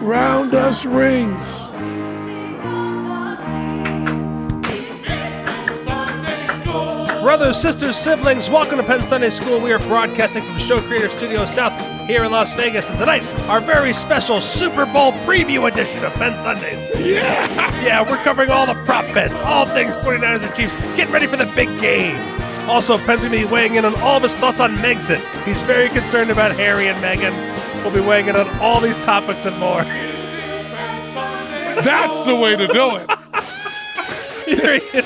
Round us rings. Brothers, sisters, siblings, welcome to Penn Sunday School. We are broadcasting from Show Creator Studio South here in Las Vegas. And tonight, our very special Super Bowl preview edition of Penn Sundays. Yeah, we're covering all the prop bets, all things 49ers and Chiefs, getting ready for the big game. Also, Penn's going to be weighing in on all of his thoughts on Megxit. He's very concerned about Harry and Meghan. We'll be weighing in on all these topics and more. That's the way to do it. Here he is.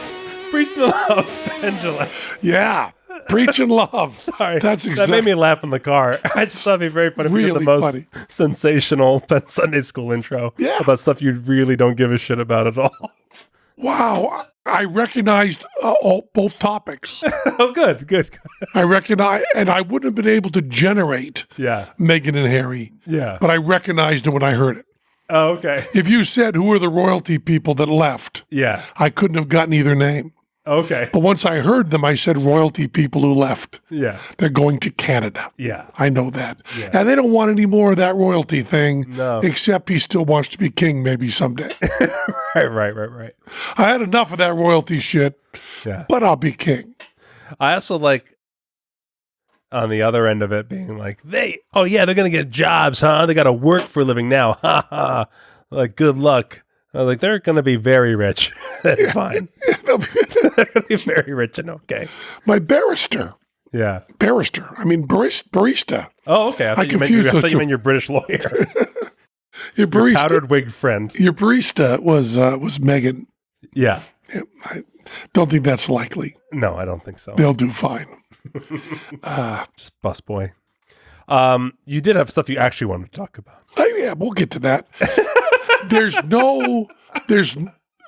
Preaching the love, Pendulum. Yeah, preaching love. Sorry, That's that made me laugh in the car. I just thought it'd be very funny. Really the most funny. Sensational Penn Sunday School intro about stuff you really don't give a shit about at all. Wow, I recognized both topics. Oh, good. I recognize, and I wouldn't have been able to generate Meghan and Harry. Yeah, but I recognized it when I heard it. Oh, okay. If you said who are the royalty people that left, I couldn't have gotten either name. Okay. But once I heard them, I said royalty people who left. Yeah. They're going to Canada. Yeah. I know that. Yeah. And they don't want any more of that royalty thing. No. Except he still wants to be king maybe someday. Right. I had enough of that royalty shit. Yeah. But I'll be king. I also like on the other end of it being like, they're going to get jobs, huh? They got to work for a living now. Ha ha. Like, good luck. I was like, they're going to be very rich. That's fine. They're going to be very rich and okay. My barrister. Yeah. Barrister. I mean, barista. Oh, okay. I thought you meant your British lawyer. Your barista. Your powdered wig friend. Your barista was Meghan. Yeah. I don't think that's likely. No, I don't think so. They'll do fine. Just busboy. You did have stuff you actually wanted to talk about. Oh, yeah, we'll get to that.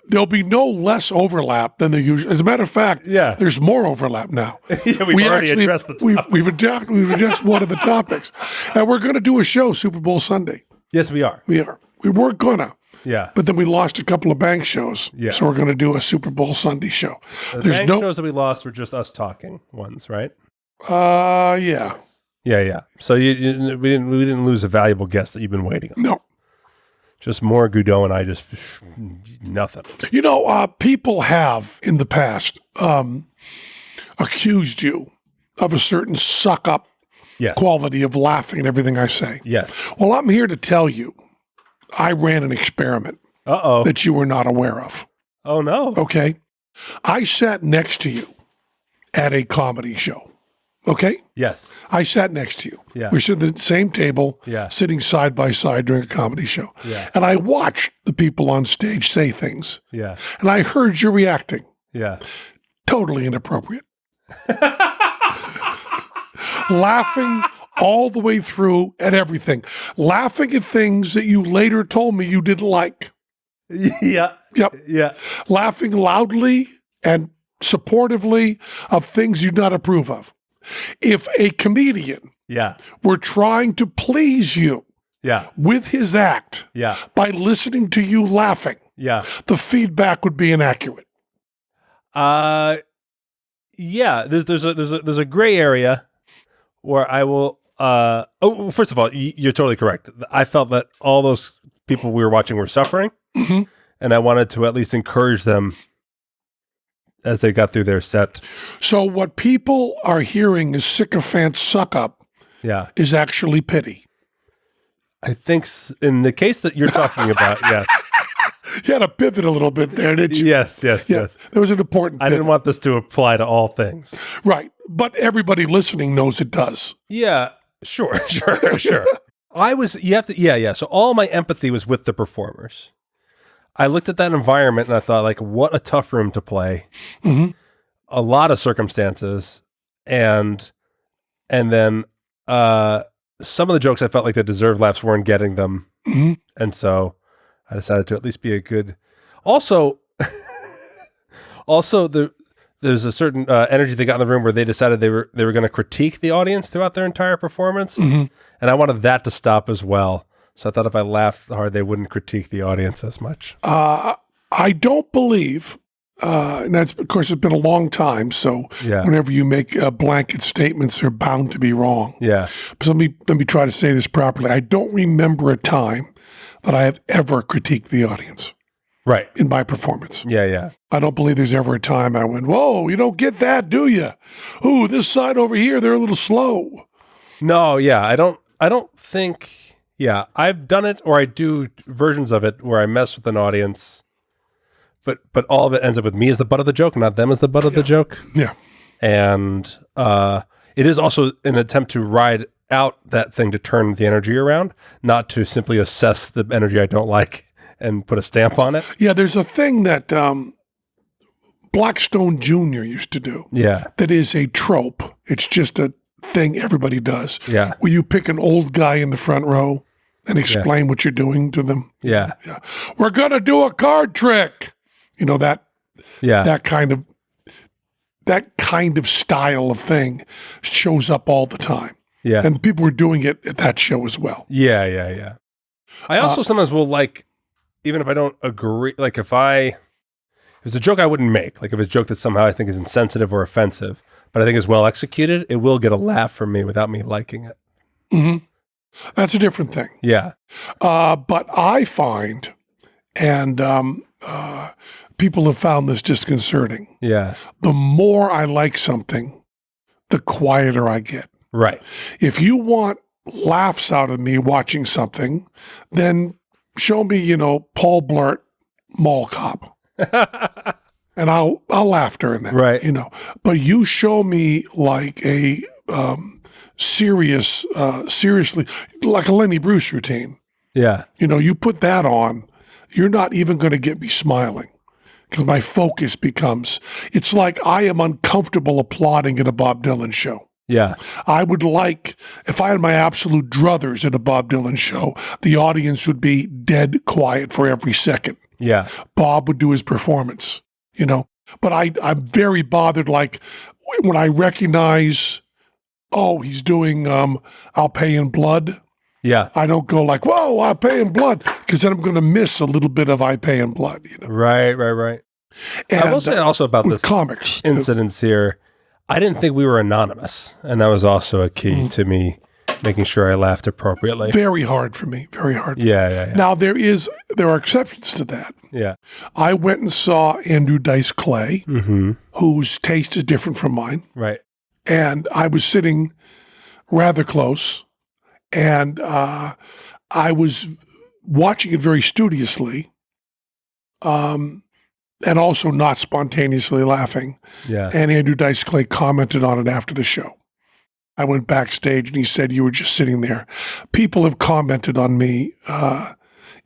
There'll be no less overlap than the usual. As a matter of fact, there's more overlap now. We've already addressed the topic. We've addressed one of the topics. And we're going to do a show Super Bowl Sunday. Yes, we are. We are. We weren't going to. Yeah. But then we lost a couple of bank shows. Yeah. So we're going to do a Super Bowl Sunday show. The bank shows that we lost were just us talking ones, right? Yeah. Yeah. So we didn't lose a valuable guest that you've been waiting on. No. Just more Godot and I just nothing. You know, people have in the past accused you of a certain suck-up quality of laughing at everything I say. Yes. Well, I'm here to tell you I ran an experiment that you were not aware of. Oh, no. Okay? I sat next to you at a comedy show. Okay? Yes. I sat next to you. Yeah. We stood at the same table, sitting side by side during a comedy show. Yeah. And I watched the people on stage say things. Yeah. And I heard you reacting. Yeah. Totally inappropriate. Laughing all the way through at everything. Laughing at things that you later told me you didn't like. Yeah. Yep. Yeah. Laughing loudly and supportively of things you do not approve of. If a comedian were trying to please you with his act by listening to you laughing, the feedback would be inaccurate. There's a gray area where I will first of all, you're totally correct. I felt that all those people we were watching were suffering, and I wanted to at least encourage them as they got through their set. So what people are hearing is sycophant suck up is actually pity. I think in the case that you're talking about, You had to pivot a little bit there, didn't you? Yes. There was an important pivot. I didn't want this to apply to all things. Right. But everybody listening knows it does. Yeah, sure. So all my empathy was with the performers. I looked at that environment and I thought, like, what a tough room to play. Mm-hmm. A lot of circumstances. And then some of the jokes I felt like they deserved laughs weren't getting them. Mm-hmm. And so I decided to at least be a good... Also, there's a certain energy they got in the room where they decided they were going to critique the audience throughout their entire performance. Mm-hmm. And I wanted that to stop as well. So I thought if I laughed hard, they wouldn't critique the audience as much. I don't believe and that's, of course, it's been a long time. So whenever you make blanket statements, they're bound to be wrong. Yeah. But let me try to say this properly. I don't remember a time that I have ever critiqued the audience. Right. In my performance. Yeah. I don't believe there's ever a time I went, whoa, you don't get that, do you? Ooh, this side over here, they're a little slow. No, yeah. I don't think, I've done it, or I do versions of it where I mess with an audience, but all of it ends up with me as the butt of the joke, not them as the butt of the joke. Yeah. And it is also an attempt to ride out that thing to turn the energy around, not to simply assess the energy I don't like and put a stamp on it. Yeah, there's a thing that Blackstone Jr. used to do. Yeah. That is a trope. It's just a thing everybody does. Yeah. Where you pick an old guy in the front row and explain what you're doing to them. Yeah. We're going to do a card trick. You know, that kind of style of thing shows up all the time. Yeah. And people were doing it at that show as well. Yeah. I also sometimes will, like, even if I don't agree, like if it's a joke I wouldn't make, like if it's a joke that somehow I think is insensitive or offensive, but I think is well executed, it will get a laugh from me without me liking it. Mm-hmm. That's a different thing. Yeah. But I find, and people have found this disconcerting. Yeah. The more I like something, the quieter I get. Right. If you want laughs out of me watching something, then show me, Paul Blart Mall Cop. And I'll laugh during that. Right. But you show me like a seriously, like a Lenny Bruce routine. Yeah. You put that on, you're not even going to get me smiling. Because my focus becomes, it's like I am uncomfortable applauding at a Bob Dylan show. Yeah. I would like, if I had my absolute druthers at a Bob Dylan show, the audience would be dead quiet for every second. Yeah. Bob would do his performance, But I'm very bothered, like, when I recognize, he's doing I'll Pay in Blood. Yeah. I don't go like, whoa, I'll Pay in Blood, because then I'm going to miss a little bit of I Pay in Blood. Right. And I will say also about this comics incidents here, I didn't think we were anonymous, and that was also a key to me making sure I laughed appropriately. Very hard for me. Very hard. Yeah. Now there are exceptions to that. Yeah. I went and saw Andrew Dice Clay, whose taste is different from mine. Right. And I was sitting rather close, and I was watching it very studiously. And also not spontaneously laughing. Yeah. And Andrew Dice Clay commented on it after the show. I went backstage and he said, you were just sitting there. People have commented on me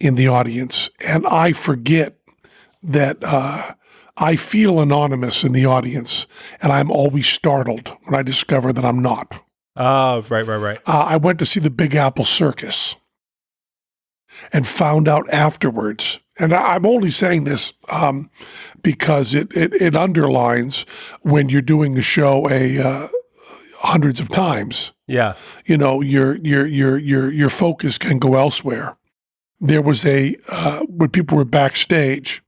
in the audience, and I forget that I feel anonymous in the audience, and I'm always startled when I discover that I'm not. Oh, right. I went to see the Big Apple Circus and found out afterwards, and I'm only saying this because it underlines when you're doing a show hundreds of times. Yeah, your focus can go elsewhere. There was when people were backstage,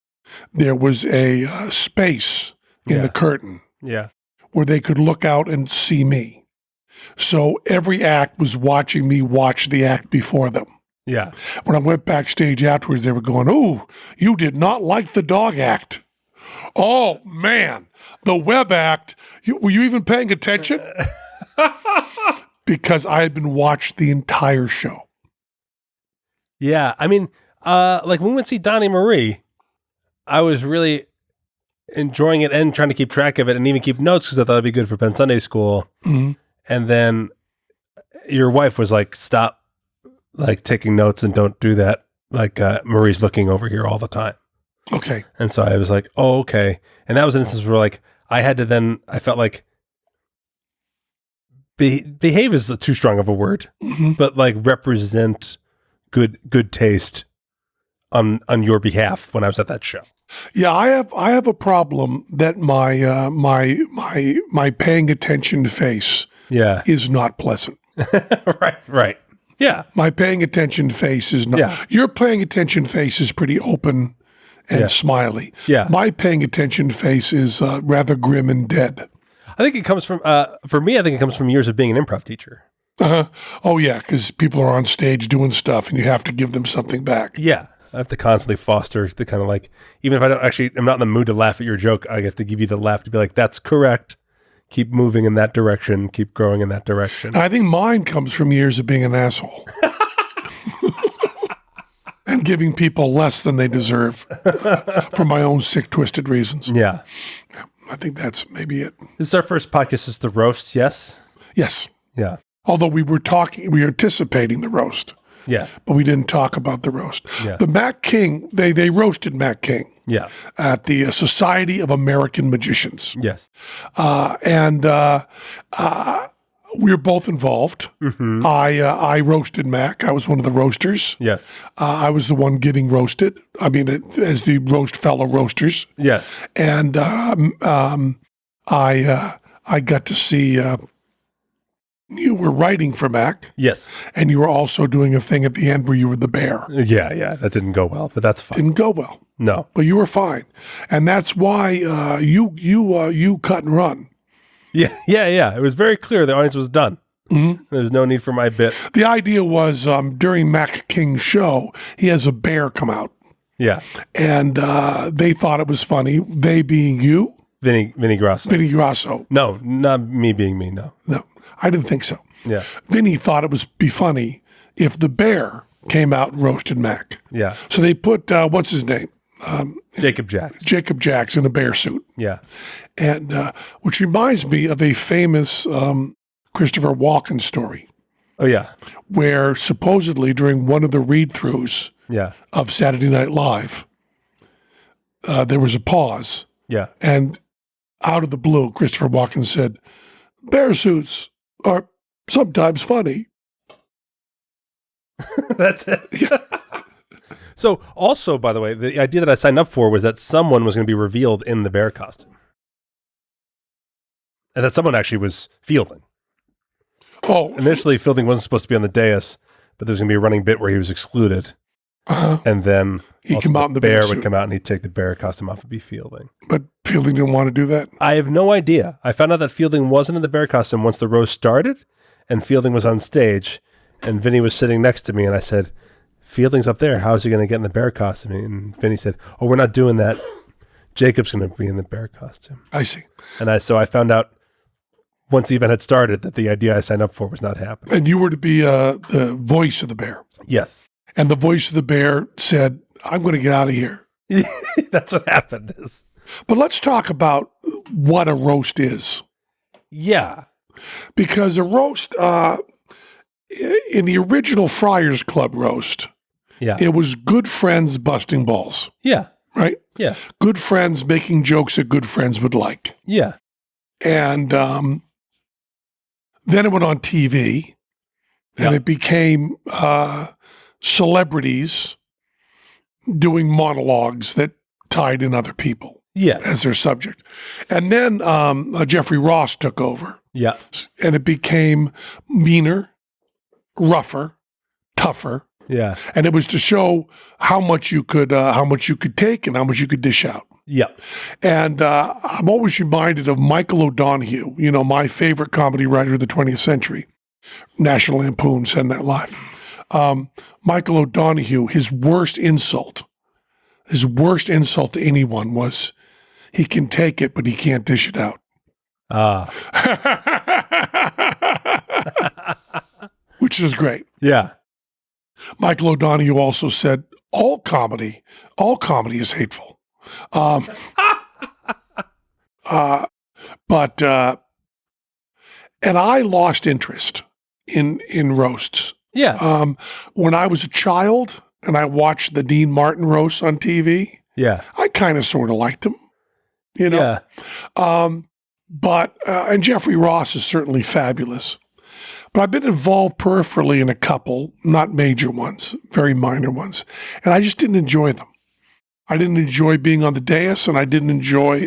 there was a space in the curtain. Yeah, where they could look out and see me. So every act was watching me watch the act before them. Yeah. When I went backstage afterwards, they were going, "Oh, you did not like the dog act. Oh, man, the web act. Were you even paying attention?" Because I had been watched the entire show. Yeah. I mean, like when we went to see Donnie Marie, I was really enjoying it and trying to keep track of it and even keep notes because I thought it'd be good for Penn Sunday School. Mm-hmm. And then your wife was like, "Stop like taking notes and don't do that. Like Marie's looking over here all the time." Okay. And so I was like, "Oh, okay." And that was an instance where like I felt like behave is too strong of a word, but like represent good taste on your behalf when I was at that show. Yeah, I have a problem that my paying attention face is not pleasant. Right. Yeah. My paying attention face is not. Yeah. Your paying attention face is pretty open and smiley. Yeah. My paying attention face is rather grim and dead. I think it comes from, for me, I think it comes from years of being an improv teacher. Oh, yeah, because people are on stage doing stuff and you have to give them something back. Yeah. I have to constantly foster the kind of like, even if I'm not in the mood to laugh at your joke, I have to give you the laugh to be like, that's correct. Keep moving in that direction. Keep growing in that direction. I think mine comes from years of being an asshole. And giving people less than they deserve for my own sick, twisted reasons. Yeah. I think that's maybe it. This is our first podcast. It's the roast, yes? Yes. Yeah. Although we were anticipating the roast. Yeah. But we didn't talk about the roast. Yeah. The Mac King, they roasted Mac King. Yeah. At the Society of American Magicians. Yes. And we were both involved. Mm-hmm. I roasted Mac. I was one of the roasters. Yes. I was the one getting roasted. I mean, as the roast fellow roasters. Yes. And I got to see you were writing for Mac. Yes. And you were also doing a thing at the end where you were the bear. Yeah. That didn't go well, but that's fine. Didn't go well. No. But you were fine. And that's why you cut and run. Yeah. It was very clear the audience was done. Mm-hmm. There was no need for my bit. The idea was during Mac King's show, he has a bear come out. Yeah. And they thought it was funny. They being you. Vinny Grasso. Vinny Grasso. No, not me being me, no. No, I didn't think so. Yeah. Vinny thought it would be funny if the bear came out and roasted Mac. Yeah. So they put, what's his name? Jacob Jacks. Jacob Jacks in a bear suit. Yeah. And which reminds me of a famous Christopher Walken story. Oh, yeah. Where supposedly during one of the read-throughs of Saturday Night Live, there was a pause. Yeah. And out of the blue, Christopher Walken said, bear suits are sometimes funny. That's it. Yeah. So also, by the way, the idea that I signed up for was that someone was going to be revealed in the bear costume. And that someone actually was Fielding. Oh. Initially, Fielding wasn't supposed to be on the dais, but there was going to be a running bit where he was excluded. And then he'd come out in the bear would come out and he'd take the bear costume off and be Fielding. But Fielding didn't want to do that? I have no idea. I found out that Fielding wasn't in the bear costume once the roast started, and Fielding was on stage, and Vinny was sitting next to me, and I said, Fielding's up there. How is he going to get in the bear costume? And Vinny said, oh, we're not doing that. Jacob's going to be in the bear costume. I see. And so I found out once the event had started that the idea I signed up for was not happening. And you were to be the voice of the bear. Yes. And the voice of the bear said, I'm going to get out of here. That's what happened. But let's talk about what a roast is. Yeah. Because a roast, in the original Friars Club roast, it was good friends busting balls. Yeah. Right? Yeah. Good friends making jokes that good friends would like. Yeah. And then it went on TV, and it became celebrities doing monologues that tied in other people as their subject. And then Jeffrey Ross took over. Yeah. And it became meaner, rougher, tougher. Yeah. And it was to show how much you could take and how much you could dish out. Yeah. And I'm always reminded of Michael O'Donoghue, my favorite comedy writer of the 20th century. National Lampoon, Saturday Night Live. Michael O'Donoghue, his worst insult to anyone was, he can take it, but he can't dish it out. Which is great. Yeah. Michael O'Donoghue also said, all comedy is hateful. But and I lost interest in roasts. Yeah. When I was a child and I watched the Dean Martin roasts on TV, I kind of sort of liked them, Yeah. But and Jeffrey Ross is certainly fabulous. But I've been involved peripherally in a couple, not major ones, very minor ones, and I just didn't enjoy them. I didn't enjoy being on the dais, and I didn't enjoy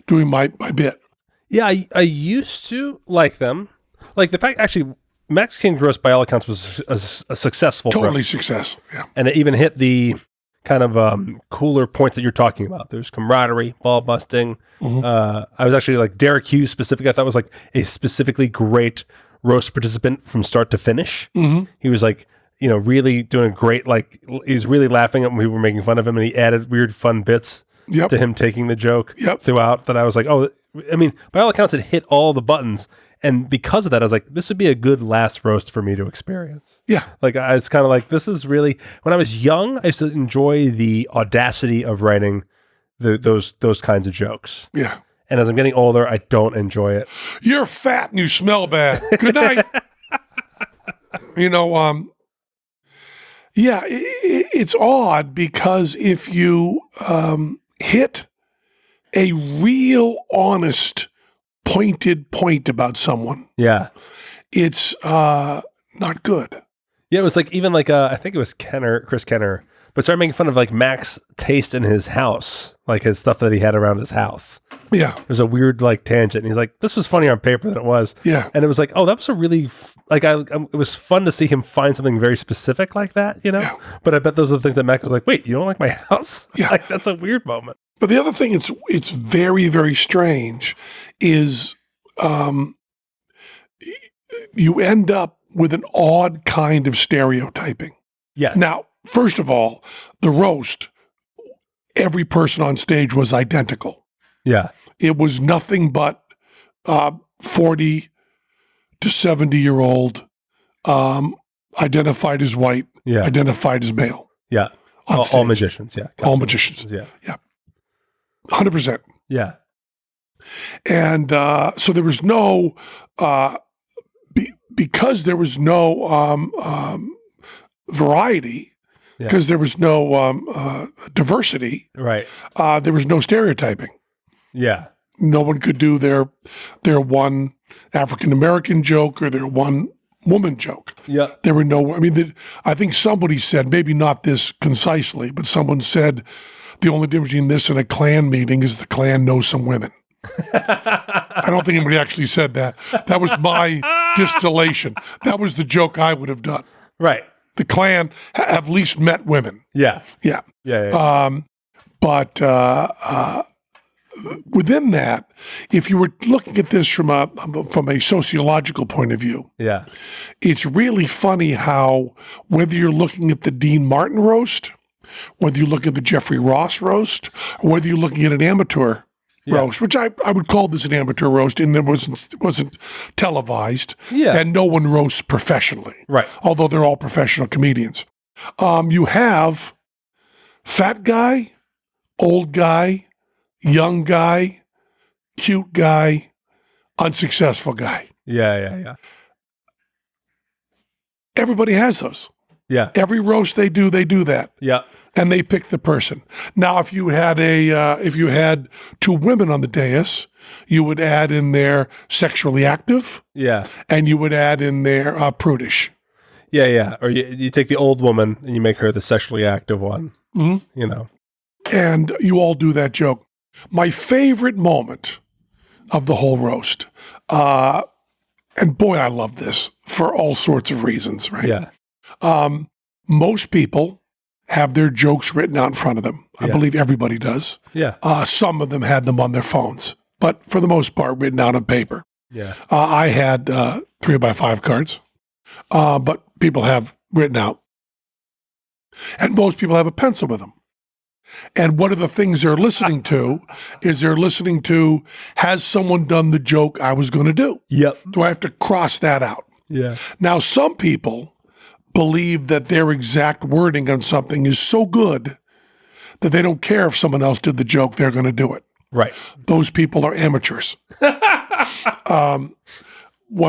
doing my bit. Yeah, I used to like them. Like the fact, actually, Max King's roast, by all accounts, was a successful Totally roast. success, yeah. And it even hit the kind of cooler points that you're talking about. There's camaraderie, ball busting. I was actually like Derek Hughes specifically. I thought was like a specifically great roast participant from start to finish. He was like, really doing a great, like, he was really laughing at when we were making fun of him, and he added weird fun bits to him taking the joke throughout that I was like, oh, I mean, by all accounts, it hit all the buttons. And because of that, I was like, this would be a good last roast for me to experience. Yeah. Like, it's kind of like, this is really, when I was young, I used to enjoy the audacity of writing those kinds of jokes. Yeah. And as I'm getting older, I don't enjoy it. You're fat and you smell bad. Good night. It's odd because if you hit a real honest pointed point about someone, it's not good. Yeah, it was like, even like I think it was Chris Kenner, but started making fun of like Mac's taste in his house, like his stuff that he had around his house. Yeah, it was a weird like tangent, and he's like, "This was funnier on paper than it was." Yeah, and it was like, "Oh, that was a really it was fun to see him find something very specific like that, Yeah. But I bet those are the things that Mac was like, "Wait, you don't like my house?" Yeah, like that's a weird moment. But the other thing it's very, very strange is you end up with an odd kind of stereotyping. Yeah. Now, first of all, the roast, every person on stage was identical. Yeah. It was nothing but 40 to 70-year-old, identified as white, identified as male. Yeah. All magicians. Yeah. All magicians. Yeah. Yeah. 100%. Yeah. And so there was no, because there was no variety, because there was no diversity, right? There was no stereotyping. Yeah. No one could do their one African-American joke or their one woman joke. Yeah. There were no, I think somebody said, maybe not this concisely, but someone said the only difference between this and a Klan meeting is the Klan knows some women. I don't think anybody actually said that. That was my distillation. That was the joke I would have done. Right. The Klan have at least met women. Yeah. Yeah. Yeah. But within that, if you were looking at this from a sociological point of view, it's really funny how whether you're looking at the Dean Martin roast, whether you look at the Jeffrey Ross roast, or whether you're looking at an amateur roast, which I would call this an amateur roast, and it wasn't televised, and no one roasts professionally, right? Although they're all professional comedians. You have fat guy, old guy, young guy, cute guy, unsuccessful guy. Yeah. Everybody has those. Yeah. Every roast they do that. Yeah. And they pick the person. Now, if you had two women on the dais, you would add in there sexually active. Yeah. And you would add in there prudish. Yeah. Or you take the old woman and you make her the sexually active one. Mm-hmm. And you all do that joke. My favorite moment of the whole roast, and boy, I love this for all sorts of reasons, right? Yeah. Most people have their jokes written out in front of them. I believe everybody does. Yeah. Some of them had them on their phones, but for the most part, written out on paper. Yeah. I had 3x5 cards, but people have written out. And most people have a pencil with them. And one of the things they're listening to is has someone done the joke I was going to do? Yep. Do I have to cross that out? Yeah. Now, some people believe that their exact wording on something is so good that they don't care if someone else did the joke, they're going to do it. Right. Those people are amateurs. What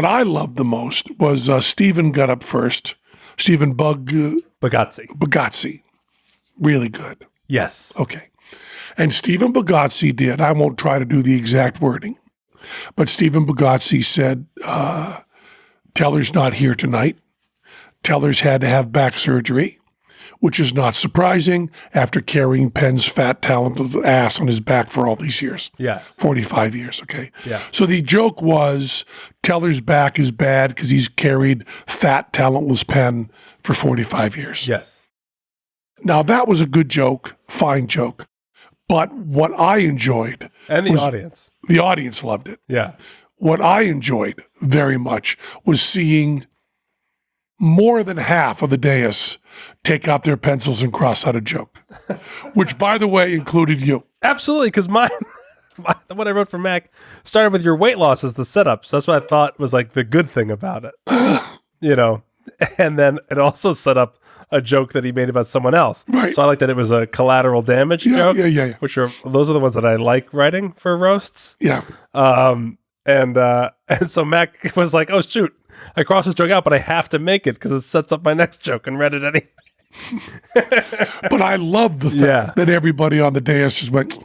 I loved the most was Stephen got up first. Stephen Bugazzi. Really good. Yes. Okay. And Stephen Bugazzi did, I won't try to do the exact wording, but Stephen Bugazzi said, Teller's not here tonight. Teller's had to have back surgery, which is not surprising after carrying Penn's fat, talented ass on his back for all these years. Yeah. 45 years, okay? Yeah. So the joke was Teller's back is bad because he's carried fat, talentless Penn for 45 years. Yes. Now, that was a good joke, fine joke. But what I enjoyed... And the audience. The audience loved it. Yeah. What I enjoyed very much was seeing more than half of the dais take out their pencils and cross out a joke, which, by the way, included you. Absolutely, because what I wrote for Mac started with your weight loss as the setup. So that's what I thought was like the good thing about it. And then it also set up a joke that he made about someone else. Right. So I like that it was a collateral damage joke. Yeah. Those are the ones that I like writing for roasts. Yeah. And so Mac was like, "Oh shoot, I crossed this joke out, but I have to make it because it sets up my next joke," and read it anyway. But I love the fact that everybody on the dais just went,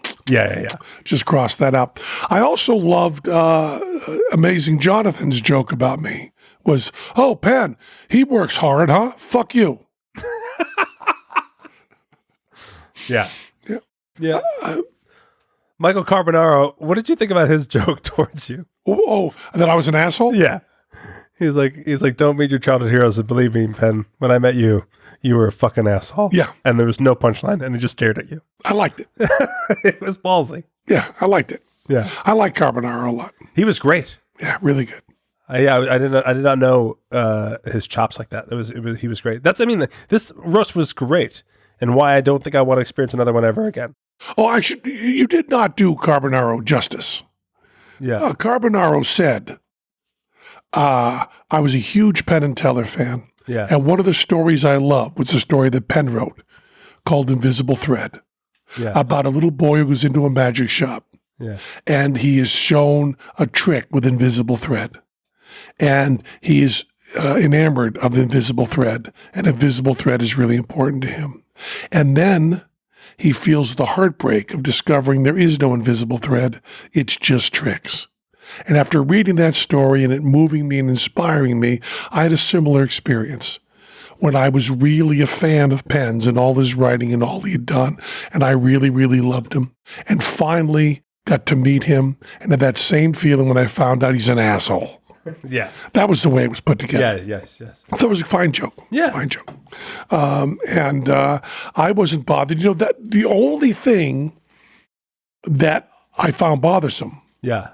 just crossed that out. I also loved Amazing Jonathan's joke about me was, "Oh, Penn, he works hard, huh? Fuck you." Yeah. Michael Carbonaro, what did you think about his joke towards you? Oh, that I was an asshole? Yeah. He's like, "Don't meet your childhood heroes, and believe me, Penn, when I met you, you were a fucking asshole." Yeah. And there was no punchline, and he just stared at you. I liked it. It was ballsy. Yeah, I liked it. Yeah. I like Carbonaro a lot. He was great. Yeah, really good. I did not know his chops like that. He was great. This roast was great, and why I don't think I want to experience another one ever again. Oh, you did not do Carbonaro justice. Yeah. Carbonaro said, I was a huge Penn and Teller fan. Yeah. And one of the stories I loved was the story that Penn wrote called Invisible Thread. Yeah. About a little boy who goes into a magic shop. Yeah. And he is shown a trick with invisible thread. And he is enamored of the invisible thread. And invisible thread is really important to him. And then he feels the heartbreak of discovering there is no invisible thread. It's just tricks. And after reading that story and it moving me and inspiring me, I had a similar experience when I was really a fan of Penn's and all his writing and all he had done. And I really, really loved him. And finally got to meet him and had that same feeling when I found out he's an asshole. Yeah. That was the way it was put together. Yeah, yes. I thought it was a fine joke. Yeah. Fine joke. And I wasn't bothered. That the only thing that I found bothersome,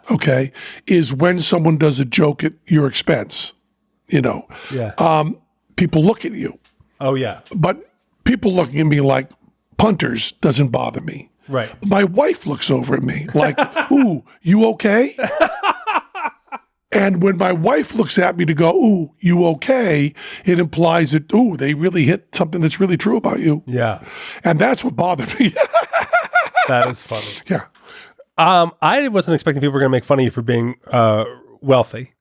okay, is when someone does a joke at your expense, Yeah. People look at you. Oh, yeah. But people looking at me like punters doesn't bother me. Right. My wife looks over at me like, "Ooh, you okay?" And when my wife looks at me to go, "Ooh, you okay?" it implies that, "Ooh, they really hit something that's really true about you." Yeah. And that's what bothered me. That is funny. Yeah. I wasn't expecting people were going to make fun of you for being wealthy.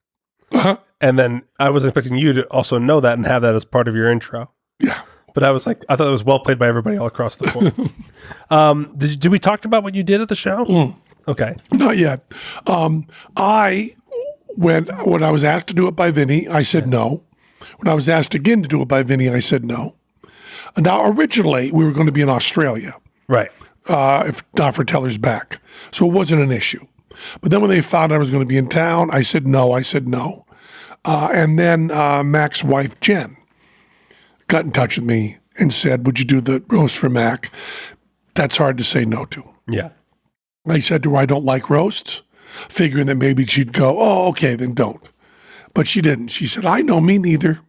Uh-huh. And then I was expecting you to also know that and have that as part of your intro. Yeah. But I thought it was well played by everybody all across the board. Did we talk about what you did at the show? Okay. Not yet. When I was asked to do it by Vinny, I said no. When I was asked again to do it by Vinny, I said no. Now, originally, we were going to be in Australia. Right. If not for Teller's back. So it wasn't an issue. But then when they found out I was going to be in town, I said no. And then Mac's wife, Jen, got in touch with me and said, "Would you do the roast for Mac?" That's hard to say no to. Yeah. I said to her, "I don't like roasts," figuring that maybe she'd go, "Oh, okay, then don't." But she didn't. She said, "I know, me neither."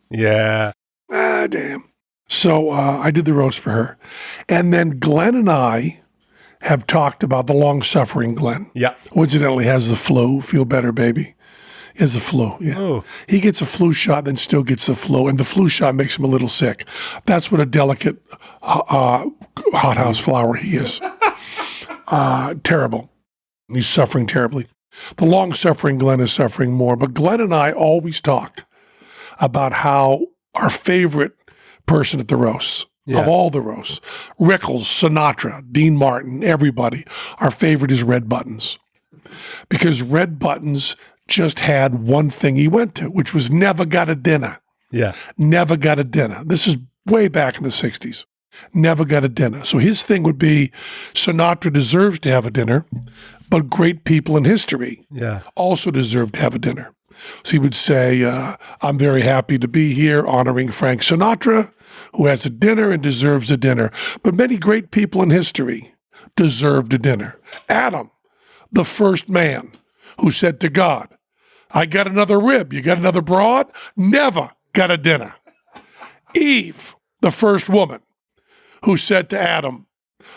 Yeah. Damn. So I did the roast for her. And then Glenn and I have talked about the long-suffering Glenn. Yeah. Who incidentally has the flu. Feel better, baby. He has the flu, yeah. Oh. He gets a flu shot, then still gets the flu, and the flu shot makes him a little sick. That's what a delicate hothouse flower he is. Terrible. He's suffering terribly. The long-suffering Glenn is suffering more. But Glenn and I always talk about how our favorite person at the roasts, of all the roasts, Rickles, Sinatra, Dean Martin, everybody, our favorite is Red Buttons. Because Red Buttons just had one thing he went to, which was Nevahaddadinna. Yeah. Nevahaddadinna. This is way back in the 60s. Nevahaddadinna. So his thing would be Sinatra deserves to have a dinner, but great people in history also deserve to have a dinner. So he would say, I'm very happy to be here honoring Frank Sinatra, who has a dinner and deserves a dinner. But many great people in history deserved a dinner. Adam, the first man who said to God, I got another rib, you got another broad? Never got a dinner. Eve, the first woman who said to Adam,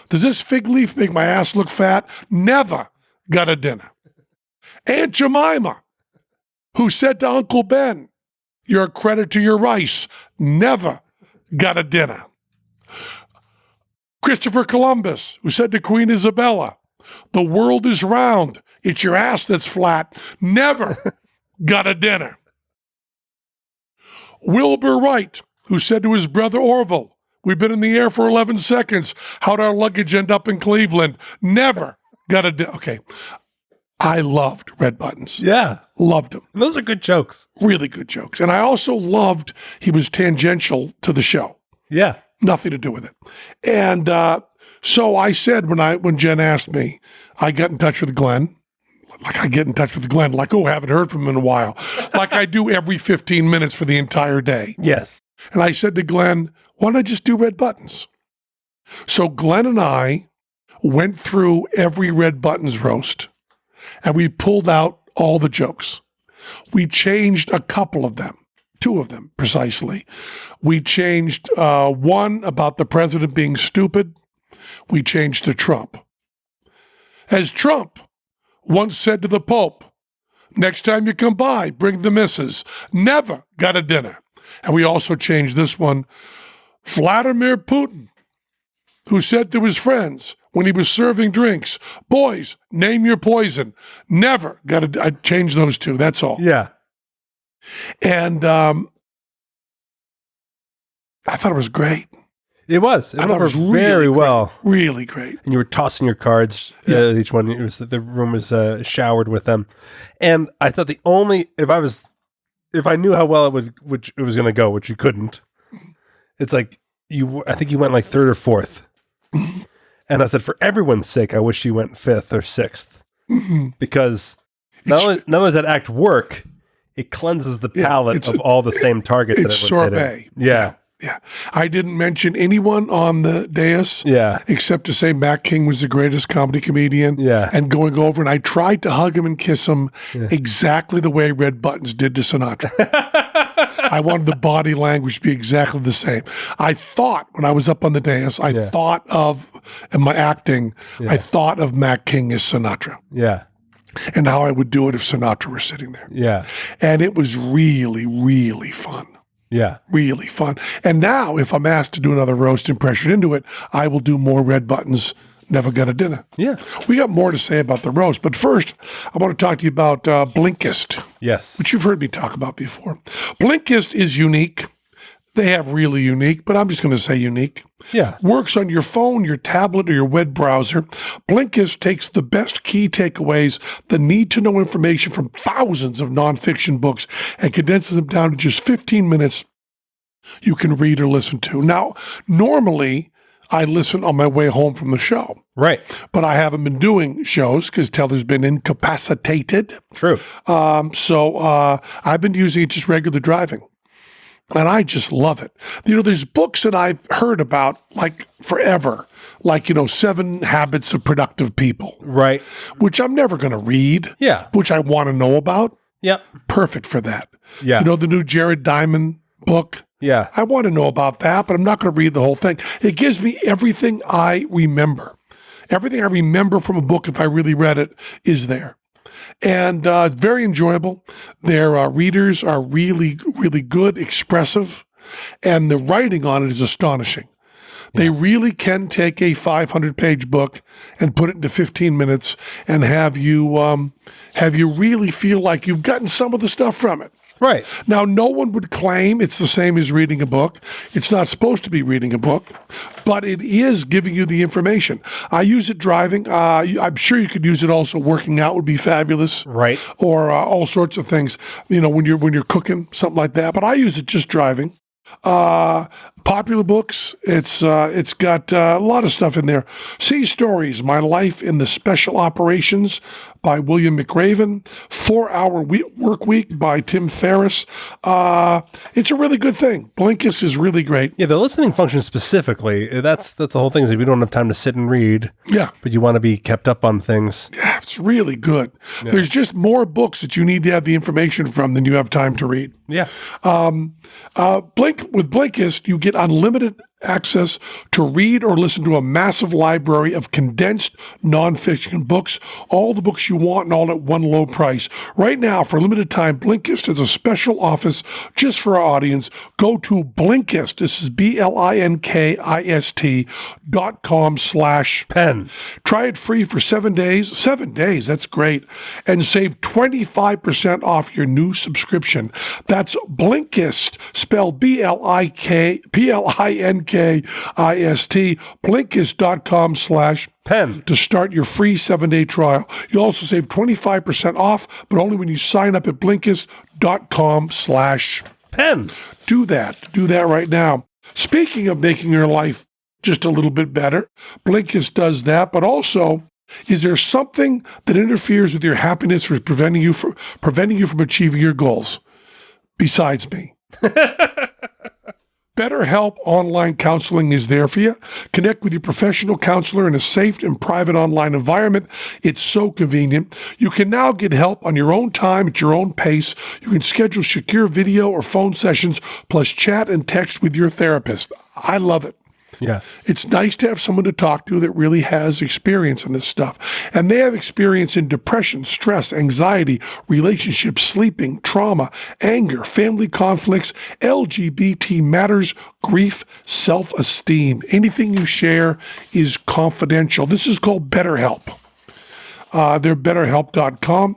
does this fig leaf make my ass look fat? Never got a dinner. Aunt Jemima, who said to Uncle Ben, you're a credit to your rice, never got a dinner. Christopher Columbus, who said to Queen Isabella, the world is round, it's your ass that's flat, never got a dinner. Wilbur Wright, who said to his brother Orville, we've been in the air for 11 seconds, how'd our luggage end up in Cleveland? Never got a dinner. Okay. I loved Red Buttons. Yeah. Loved them. Those are good jokes. Really good jokes. And I also loved he was tangential to the show. Yeah. Nothing to do with it. And so I said when Jen asked me, I got in touch with Glenn. Like I get in touch with Glenn, like, oh, haven't heard from him in a while. Like I do every 15 minutes for the entire day. Yes. And I said to Glenn, why don't I just do Red Buttons? So Glenn and I went through every Red Buttons roast, and we pulled out all the jokes. We changed a couple of them, 2 of them precisely. We changed one about the president being stupid. We changed to Trump. As Trump once said to the Pope, next time you come by, bring the missus. Never got a dinner. And we also changed this one. Vladimir Putin, who said to his friends when he was serving drinks, boys, name your poison. Never got a... I changed those 2. That's all. Yeah. And I thought it was great. It was. I thought it was very well. Really great. And you were tossing your cards, each one. It was the room was showered with them. And I thought if I knew how well it was going to go, which you couldn't, it's like I think you went like 3rd or 4th. And I said, for everyone's sake, I wish you went 5th or 6th. Because not only does that act work, it cleanses the palate of all the same targets. It's sorbet. Yeah. Yeah. I didn't mention anyone on the dais except to say Matt King was the greatest comedy comedian. Yeah. And going over, and I tried to hug him and kiss him exactly the way Red Buttons did to Sinatra. I wanted the body language to be exactly the same. I thought, when I was up on the dais, I thought of, in my acting, I thought of Matt King as Sinatra. Yeah. And how I would do it if Sinatra were sitting there. Yeah. And it was really, really fun. Yeah. Really fun. And now, if I'm asked to do another roast and pressured into it, I will do more Red Buttons, Never Got a Dinner. Yeah. We got more to say about the roast. But first, I want to talk to you about Blinkist. Yes. Which you've heard me talk about before. Blinkist is unique. They have really unique, but I'm just going to say unique. Yeah. Works on your phone, your tablet, or your web browser. Blinkist takes the best key takeaways, the need-to-know information from thousands of nonfiction books, and condenses them down to just 15 minutes you can read or listen to. Now, normally, I listen on my way home from the show. Right. But I haven't been doing shows because Teller's been incapacitated. True. So I've been using it just regular driving. And I just love it. You know, there's books that I've heard about like forever, like, 7 Habits of Productive People. Right. Which I'm never going to read. Yeah. Which I want to know about. Yep. Perfect for that. Yeah. The new Jared Diamond book. Yeah. I want to know about that, but I'm not going to read the whole thing. It gives me everything I remember. Everything I remember from a book, if I really read it, is there. And very enjoyable. Their readers are really, really good, expressive, and the writing on it is astonishing. Yeah. They really can take a 500-page book and put it into 15 minutes and have you really feel like you've gotten some of the stuff from it. Right. Now, no one would claim it's the same as reading a book. It's not supposed to be reading a book, but it is giving you the information. I use it driving. I'm sure you could use it also working out would be fabulous. Right. Or all sorts of things, when you're cooking, something like that. But I use it just driving. Popular books. It's got a lot of stuff in there. Sea Stories, My Life in the Special Operations by William McRaven. 4-Hour Work Week by Tim Ferriss. It's a really good thing. Blinkist is really great. Yeah, the listening function specifically, that's the whole thing, is if you don't have time to sit and read, but you want to be kept up on things. Yeah, it's really good. Yeah. There's just more books that you need to have the information from than you have time to read. Yeah. With Blinkist, you get unlimited access to read or listen to a massive library of condensed nonfiction books, all the books you want and all at one low price. Right now, for a limited time, Blinkist has a special offer just for our audience. Go to Blinkist. This is BLINKIST.com/Penn. Try it free for 7 days. 7 days, that's great. And save 25% off your new subscription. That's Blinkist, spelled BLINKIST, Blinkist.com/Penn to start your free 7-day trial. You also save 25% off, but only when you sign up at Blinkist.com/Penn. Do that right now. Speaking of making your life just a little bit better, Blinkist does that, but also, is there something that interferes with your happiness or is preventing you from achieving your goals besides me? BetterHelp Online Counseling is there for you. Connect with your professional counselor in a safe and private online environment. It's so convenient. You can now get help on your own time at your own pace. You can schedule secure video or phone sessions, plus chat and text with your therapist. I love it. Yeah. It's nice to have someone to talk to that really has experience in this stuff. And they have experience in depression, stress, anxiety, relationships, sleeping, trauma, anger, family conflicts, LGBT matters, grief, self-esteem. Anything you share is confidential. This is called BetterHelp. They're BetterHelp.com.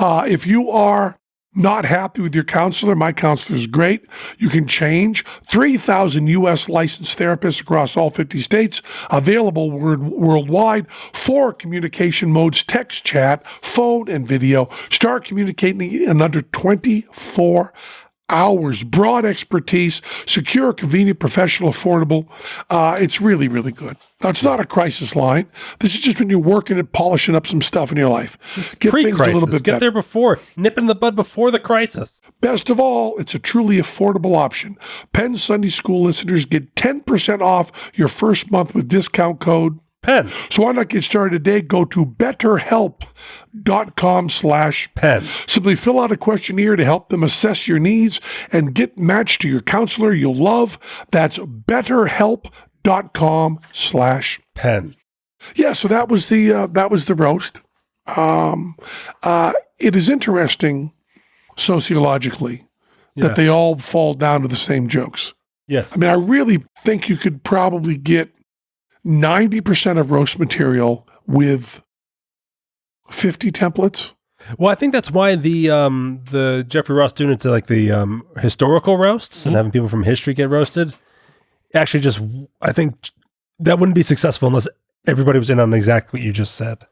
If you are not happy with your counselor, my counselor is great. You can change. 3,000 U.S. licensed therapists across all 50 states, available worldwide. 4 communication modes: text, chat, phone, and video. Start communicating in under 24 hours. Broad expertise, secure, convenient, professional, affordable. It's really, really good. Now, it's not a crisis line. This is just when you're working at polishing up some stuff in your life. Get things a little bit better. Get there before, nip in the bud before the crisis. Best of all, it's a truly affordable option. Penn Sunday School listeners get 10% off your first month with discount code Penn. So why not get started today? Go to betterhelp.com/Penn. Simply fill out a questionnaire to help them assess your needs and get matched to your counselor you'll love. That's betterhelp.com/Penn. Yeah, so that was the roast. It is interesting sociologically that they all fall down to the same jokes. Yes. I mean, I really think you could probably get 90% of roast material with 50 templates. Well, I think that's why the Jeffrey Ross doing it to like the historical roasts and having people from history get roasted. Actually, I think that wouldn't be successful unless everybody was in on exactly what you just said.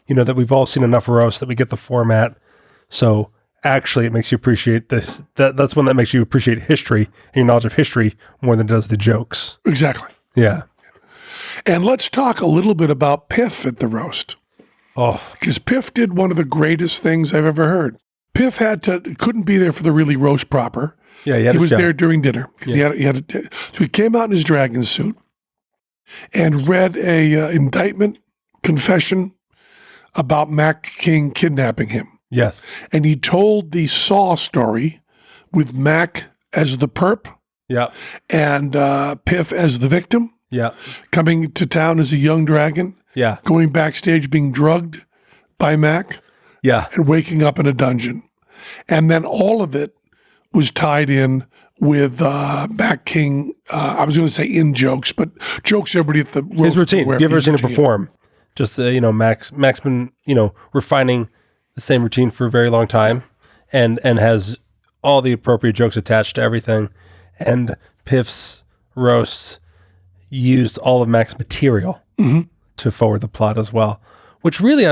You know, that we've all seen enough roasts that we get the format. So actually, it makes you appreciate this. That's one that makes you appreciate history and your knowledge of history more than it does the jokes. Exactly. Yeah. And let's talk a little bit about Piff at the roast. Oh, because Piff did one of the greatest things I've ever heard. Piff couldn't be there for the really roast proper. Yeah, he was there during dinner. So he came out in his dragon suit and read a indictment confession about Mac King kidnapping him. Yes. And he told the Saw story with Mac as the perp. Yeah. And Piff as the victim. Yeah. Coming to town as a young dragon. Yeah. Going backstage, being drugged by Mac. Yeah. And waking up in a dungeon. And then all of it was tied in with Mac King. I was going to say in jokes, but jokes everybody at the roast. His routine. Give a routine to perform. Just, Mac's been, refining the same routine for a very long time and has all the appropriate jokes attached to everything. And Piff's roasts used all of Mac's material to forward the plot as well, which really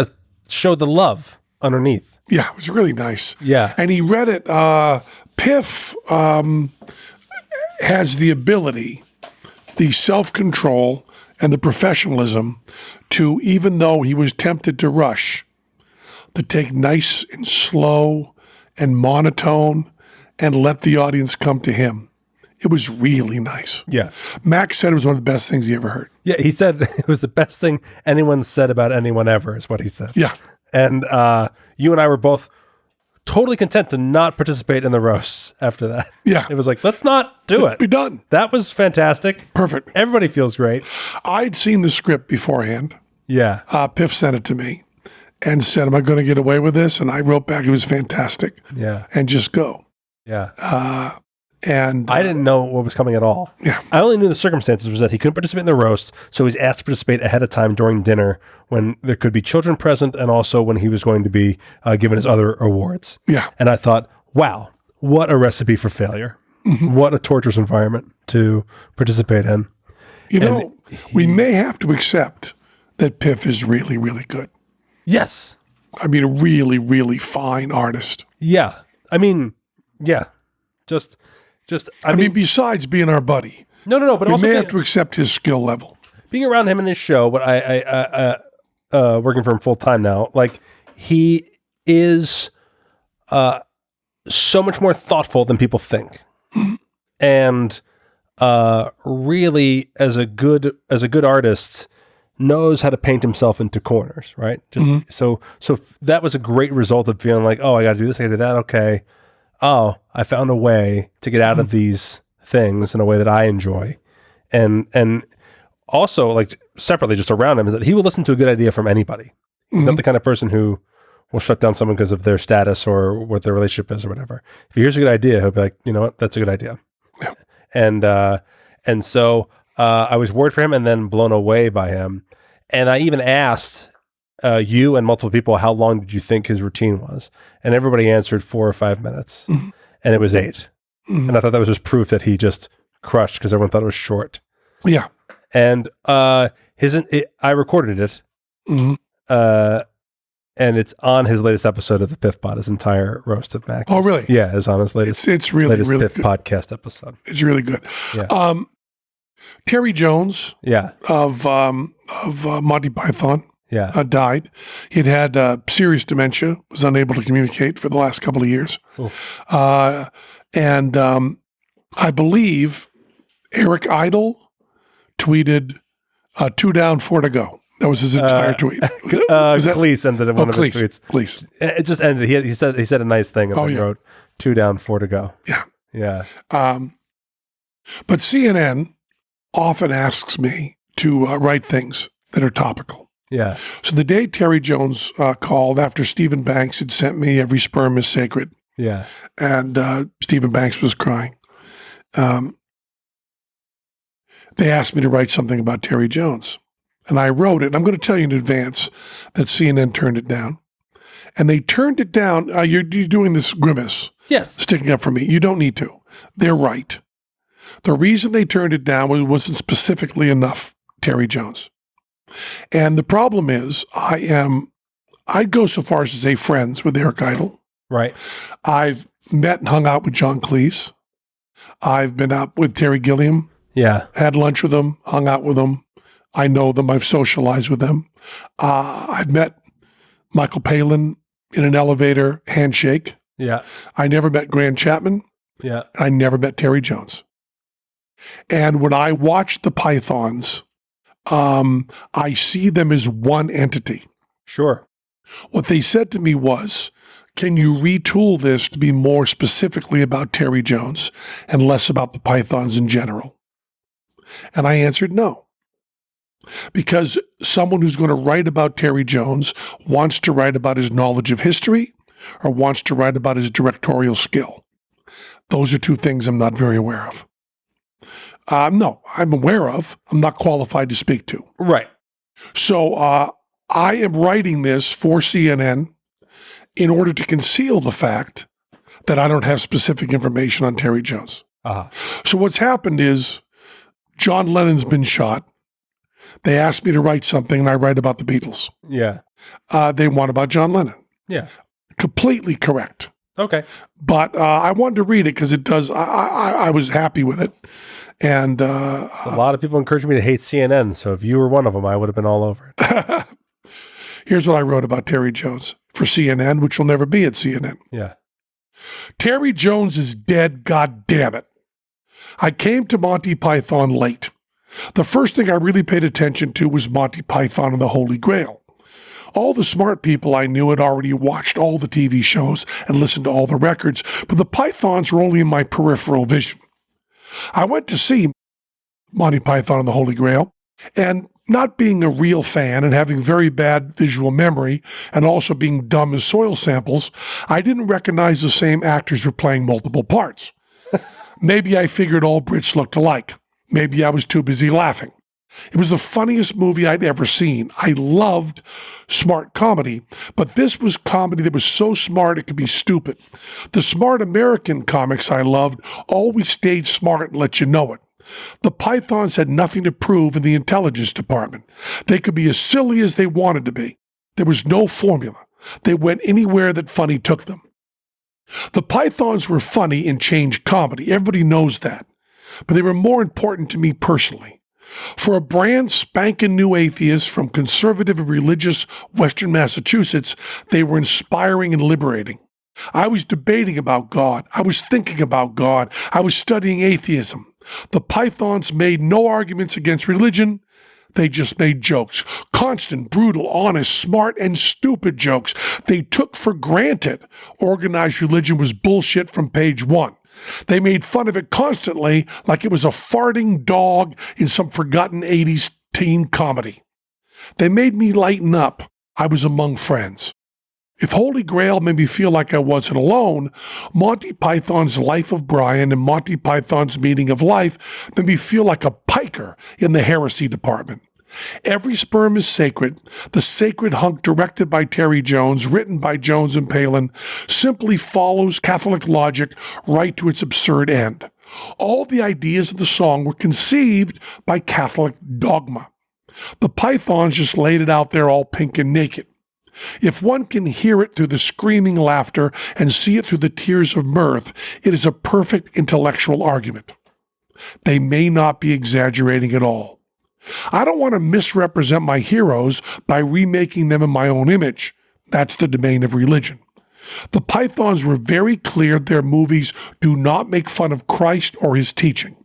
showed the love underneath. Yeah, it was really nice. Yeah. And he read it Piff has the ability, the self-control, and the professionalism to, even though he was tempted to rush, to take nice and slow and monotone and let the audience come to him. It was really nice. Yeah. Max said it was one of the best things he ever heard. Yeah, he said it was the best thing anyone said about anyone ever, is what he said. Yeah. And you and I were both totally content to not participate in the roasts after that. Yeah. It was like, let's not do it. Be done. That was fantastic. Perfect. Everybody feels great. I'd seen the script beforehand. Yeah. Piff sent it to me and said, am I going to get away with this? And I wrote back, it was fantastic. Yeah. And just go. Yeah. And I didn't know what was coming at all. Yeah. I only knew the circumstances was that he couldn't participate in the roast, so he's asked to participate ahead of time during dinner when there could be children present and also when he was going to be given his other awards. Yeah. And I thought, wow, what a recipe for failure. Mm-hmm. What a torturous environment to participate in. You know, we may have to accept that Piff is really, really good. Yes. I mean, a really, really fine artist. Yeah. I mean, yeah. I mean, besides being our buddy. No, but we also may have to accept his skill level. Being around him in his show, but I working for him full time now, like he is so much more thoughtful than people think, and really, as a good artist, knows how to paint himself into corners, right? So that was a great result of feeling like, oh, I got to do this, I got to do that. Okay. Oh, I found a way to get out of these things in a way that I enjoy. And also, like, separately, just around him, is that he will listen to a good idea from anybody. He's not the kind of person who will shut down someone because of their status or what their relationship is or whatever. If he hears a good idea, he'll be like, you know what, that's a good idea. Yeah. And so I was worried for him and then blown away by him. And I even asked you and multiple people, how long did you think his routine was? And everybody answered 4 or 5 minutes, and it was 8. And I thought that was just proof that he just crushed because everyone thought it was short. Yeah. And I recorded it, and it's on his latest episode of the Piff Pod, his entire roast of Mac. Oh, really? Yeah, it's on his latest. It's really, latest really Piff good podcast episode. It's really good. Yeah. Terry Jones. Yeah. Of Monty Python. Yeah. Died. He'd had serious dementia, was unable to communicate for the last couple of years. And I believe Eric Idle tweeted 2 down, 4 to go. That was his entire tweet. Cleese ended in one of his tweets. Cleese. It just ended. He said a nice thing and then wrote 2 down, 4 to go. Yeah. Yeah. But CNN often asks me to write things that are topical. Yeah. So the day Terry Jones called after Stephen Banks had sent me Every Sperm is Sacred. Yeah. And Stephen Banks was crying. They asked me to write something about Terry Jones. And I wrote it. And I'm going to tell you in advance that CNN turned it down. And they turned it down. You're doing this grimace. Yes. Sticking up for me. You don't need to. They're right. The reason they turned it down wasn't specifically enough Terry Jones. And the problem is I'd go so far as to say friends with Eric Idle. Right. I've met and hung out with John Cleese. I've been out with Terry Gilliam. Yeah. Had lunch with them, hung out with them. I know them. I've socialized with them. I've met Michael Palin in an elevator handshake. Yeah. I never met Grant Chapman. Yeah. I never met Terry Jones. And when I watch the Pythons, I see them as one entity. Sure. What they said to me was, can you retool this to be more specifically about Terry Jones and less about the Pythons in general? And I answered no. Because someone who's going to write about Terry Jones wants to write about his knowledge of history or wants to write about his directorial skill. Those are 2 things I'm not very aware of. No, I'm aware of. I'm not qualified to speak to. Right. So I am writing this for CNN in order to conceal the fact that I don't have specific information on Terry Jones. So what's happened is John Lennon's been shot. They asked me to write something, and I write about the Beatles. Yeah. They want about John Lennon. Yeah. Completely correct. Okay. But I wanted to read it because it does. I was happy with it. And a lot of people encouraged me to hate CNN. So if you were one of them, I would have been all over it. Here's what I wrote about Terry Jones for CNN, which will never be at CNN. Yeah. Terry Jones is dead, God damn it. I came to Monty Python late. The first thing I really paid attention to was Monty Python and the Holy Grail. All the smart people I knew had already watched all the TV shows and listened to all the records, but the Pythons were only in my peripheral vision. I went to see Monty Python and the Holy Grail, and not being a real fan and having very bad visual memory and also being dumb as soil samples, I didn't recognize the same actors were playing multiple parts. Maybe I figured all Brits looked alike. Maybe I was too busy laughing. It was the funniest movie I'd ever seen. I loved smart comedy, but this was comedy that was so smart it could be stupid. The smart American comics I loved always stayed smart and let you know it. The Pythons had nothing to prove in the intelligence department. They could be as silly as they wanted to be. There was no formula. They went anywhere that funny took them. The Pythons were funny and changed comedy. Everybody knows that. But they were more important to me personally. For a brand spanking new atheist from conservative and religious Western Massachusetts, they were inspiring and liberating. I was debating about God. I was thinking about God. I was studying atheism. The Pythons made no arguments against religion. They just made jokes. Constant, brutal, honest, smart, and stupid jokes. They took for granted organized religion was bullshit from page one. They made fun of it constantly like it was a farting dog in some forgotten 80s teen comedy. They made me lighten up. I was among friends. If Holy Grail made me feel like I wasn't alone, Monty Python's Life of Brian and Monty Python's Meaning of Life made me feel like a piker in the heresy department. Every sperm is sacred. The sacred hunk directed by Terry Jones, written by Jones and Palin, simply follows Catholic logic right to its absurd end. All the ideas of the song were conceived by Catholic dogma. The Pythons just laid it out there all pink and naked. If one can hear it through the screaming laughter and see it through the tears of mirth, it is a perfect intellectual argument. They may not be exaggerating at all. I don't want to misrepresent my heroes by remaking them in my own image. That's the domain of religion. The Pythons were very clear their movies do not make fun of Christ or his teaching.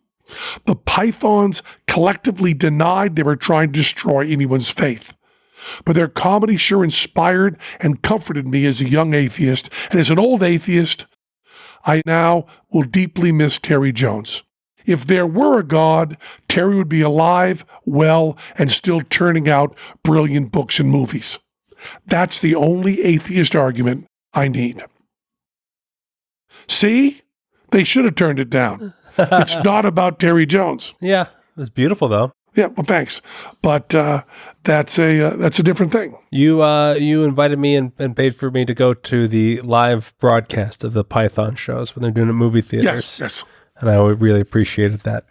The Pythons collectively denied they were trying to destroy anyone's faith. But their comedy sure inspired and comforted me as a young atheist, and as an old atheist, I now will deeply miss Terry Jones. If there were a God, Terry would be alive, well, and still turning out brilliant books and movies. That's the only atheist argument I need. See? They should have turned it down. It's not about Terry Jones. Yeah, it was beautiful, though. Yeah, well, thanks. But that's a different thing. You invited me and paid for me to go to the live broadcast of the Python shows when they're doing it at movie theaters. Yes. And I really appreciated that.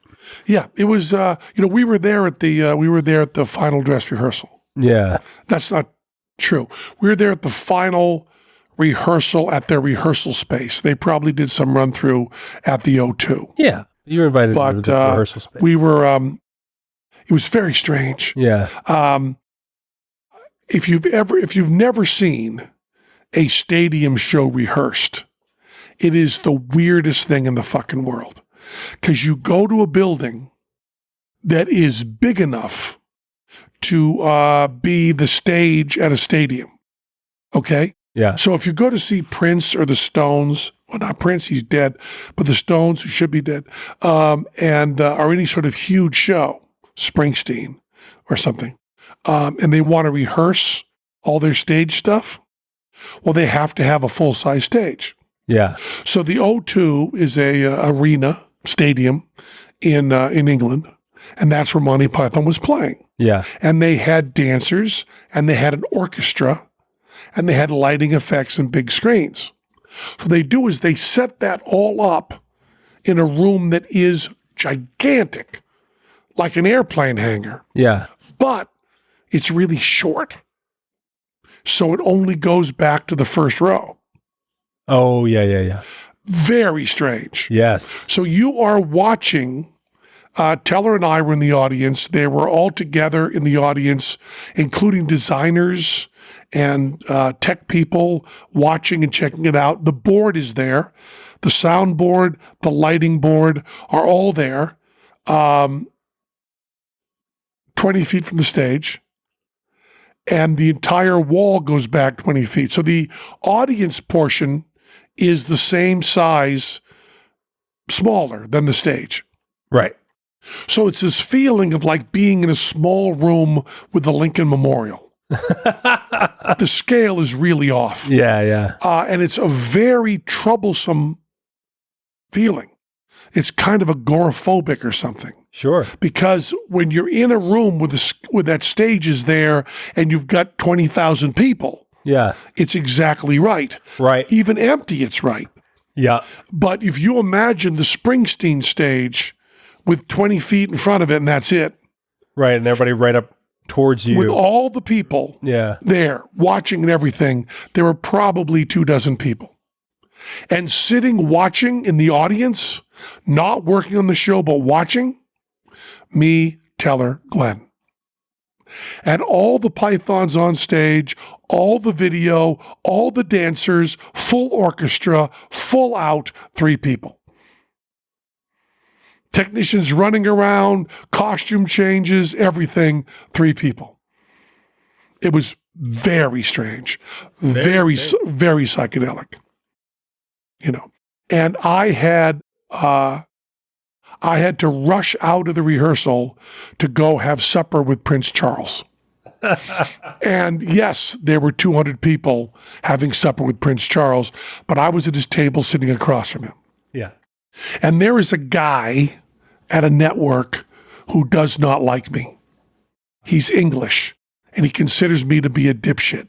Yeah, it was. We were there at the final dress rehearsal. Yeah, that's not true. We were there at the final rehearsal at their rehearsal space. They probably did some run through at the O2. Yeah, you were invited to the rehearsal space. We were. It was very strange. Yeah. If you've never seen a stadium show rehearsed, it is the weirdest thing in the fucking world. Because you go to a building that is big enough to be the stage at a stadium. Okay? Yeah. So if you go to see Prince or the Stones, well, not Prince, he's dead, but the Stones, who should be dead, or any sort of huge show, Springsteen or something, and they want to rehearse all their stage stuff, well, they have to have a full-size stage. Yeah. So the O2 is a arena stadium in England, and that's where Monty Python was playing. Yeah. And they had dancers, and they had an orchestra, and they had lighting effects and big screens. So what they do is they set that all up in a room that is gigantic, like an airplane hangar. Yeah. But it's really short. So it only goes back to the first row. Oh, yeah. Very strange. Yes. So you are watching, Teller and I were in the audience. They were all together in the audience, including designers and tech people watching and checking it out. The board is there. The sound board, the lighting board are all there, 20 feet from the stage. And the entire wall goes back 20 feet. So the audience portion is the same size, smaller than the stage. Right. So it's this feeling of like being in a small room with the Lincoln Memorial. The scale is really off. Yeah. And it's a very troublesome feeling. It's kind of agoraphobic or something. Sure. Because when you're in a room with that stage is there and you've got 20,000 people, it's exactly right. Right. Even empty, it's right. Yeah. But if you imagine the Springsteen stage with 20 feet in front of it and that's it. Right, and everybody right up towards you. With all the people there watching and everything, there were probably 24 people. And sitting watching in the audience, not working on the show, but watching, me, Teller, Glenn. And all the Pythons on stage, all the video, all the dancers, full orchestra, full out, 3 people. Technicians running around, costume changes, everything, 3 people. It was very strange, very psychedelic, And I had to rush out of the rehearsal to go have supper with Prince Charles. And yes, there were 200 people having supper with Prince Charles, but I was at his table sitting across from him. Yeah. And there is a guy at a network who does not like me. He's English, and he considers me to be a dipshit.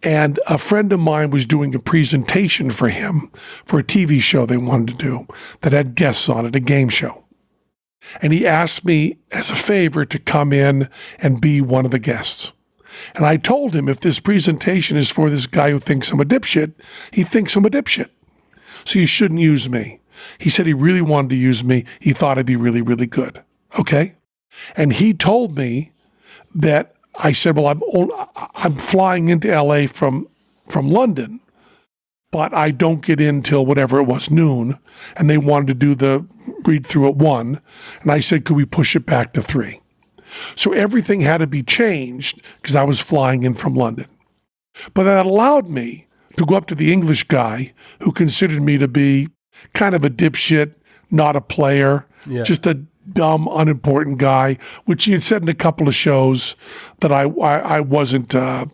And a friend of mine was doing a presentation for him for a TV show they wanted to do that had guests on it, a game show. And he asked me as a favor to come in and be one of the guests. And I told him if this presentation is for this guy who thinks I'm a dipshit, he thinks I'm a dipshit. So you shouldn't use me. He said he really wanted to use me. He thought I'd be really, really good. Okay? And he told me that I said, well, I'm flying into LA from London, but I don't get in till whatever it was, noon. And they wanted to do the read through at 1. And I said, could we push it back to 3? So everything had to be changed because I was flying in from London. But that allowed me to go up to the English guy who considered me to be kind of a dipshit, not a player, just a dumb, unimportant guy, which he had said in a couple of shows that I wasn't, I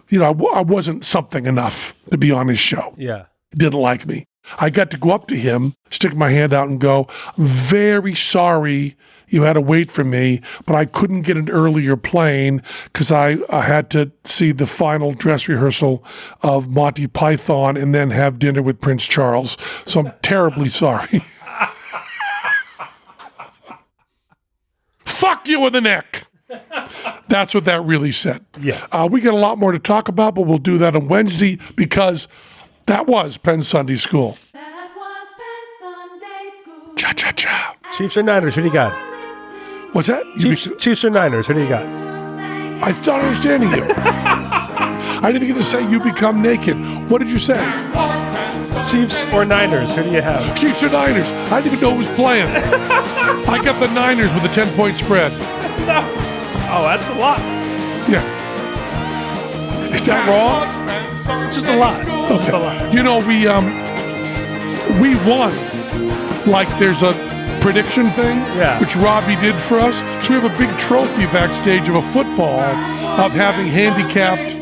wasn't something enough to be on his show. Yeah. He didn't like me. I got to go up to him, stick my hand out and go, I'm very sorry you had to wait for me, but I couldn't get an earlier plane because I had to see the final dress rehearsal of Monty Python and then have dinner with Prince Charles. So I'm terribly sorry. Fuck you in the neck. That's what that really said. Yeah. We got a lot more to talk about, but we'll do that on Wednesday because that was Penn Sunday School. That was Penn Sunday School. Cha-cha-cha. Chiefs or Niners, who do you got? What's that? Chiefs or Niners, who do you got? I'm not understanding you. I didn't get to say you become naked. What did you say? Chiefs or Niners, who do you have? Chiefs or Niners. I didn't even know who was playing. I got the Niners with a 10-point spread. No. Oh, that's a lot. Yeah. Is that wrong? Just a lot. Okay. Just a lot. You know, we won. Like there's a prediction thing, which Robbie did for us. So we have a big trophy backstage of a football of having handicapped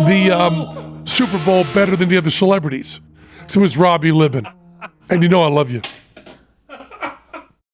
the Super Bowl better than the other celebrities. So it was Robbie Libben. And you know I love you.